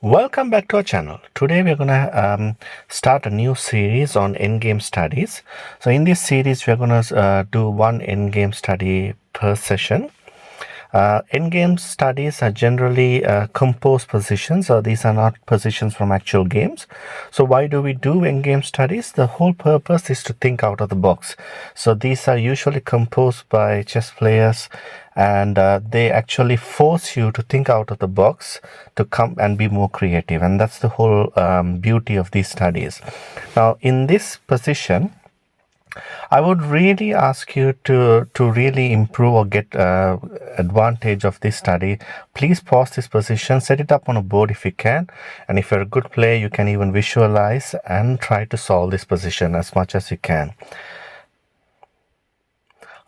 Welcome back to our channel. Today we're going to start a new series on endgame studies. So in this series we're going to do one endgame study per session. Endgame studies are generally composed positions, or these are not positions from actual games. So why do we do endgame studies? The whole purpose is to think out of the box. So these are usually composed by chess players, and they actually force you to think out of the box to come and be more creative, and that's the whole beauty of these studies. Now in this position, I would really ask you to really improve or get advantage of this study. Please pause this position, set it up on a board if you can, and if you're a good player, you can even visualize and try to solve this position as much as you can.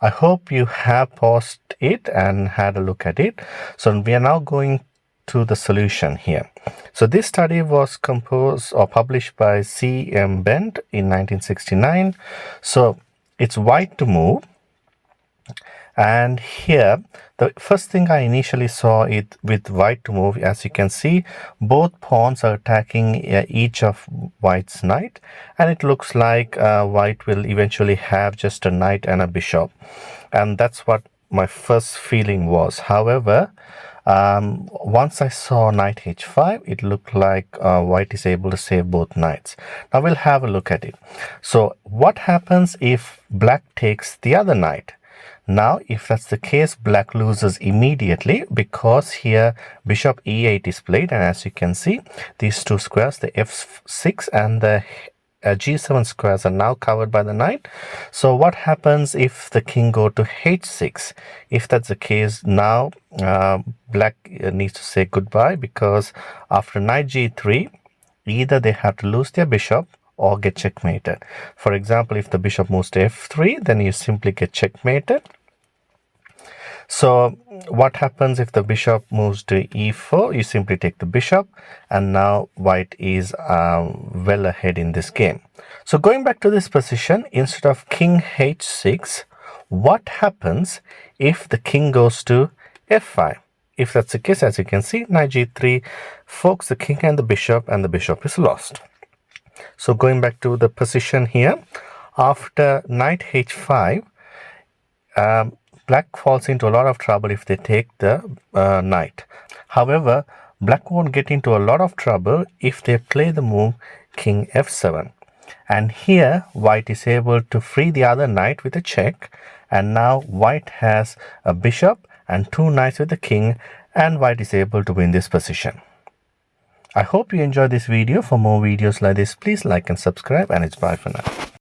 I hope you have paused it and had a look at it. So we are now going to the solution here. So this study was composed or published by C.M. Bent in 1969. So it's white to move. And here, the first thing I initially saw it with white to move, as you can see, both pawns are attacking each of white's knight, and it looks like white will eventually have just a knight and a bishop, and that's what my first feeling was. However, once I saw knight h5, it looked like white is able to save both knights. Now we'll have a look at it. So what happens if black takes the other knight? Now, if that's the case, black loses immediately, because here bishop e8 is played, and as you can see, these two squares, the f6 and the g7 squares, are now covered by the knight. So what happens if the king go to h6? If that's the case, now black needs to say goodbye, because after knight g3, either they have to lose their bishop or get checkmated. For example, if the bishop moves to f3, then you simply get checkmated. So what happens if the bishop moves to e4? You simply take the bishop, and now white is well ahead in this game. So going back to this position, instead of king h6, what happens if the king goes to f5? If that's the case, as you can see, knight g3 forks the king and the bishop is lost. So going back to the position here, after knight h5, black falls into a lot of trouble if they take the knight. However, black won't get into a lot of trouble if they play the move king f7. And here, white is able to free the other knight with a check. And now white has a bishop and two knights with the king, and white is able to win this position. I hope you enjoyed this video. For more videos like this, please like and subscribe, and it's bye for now.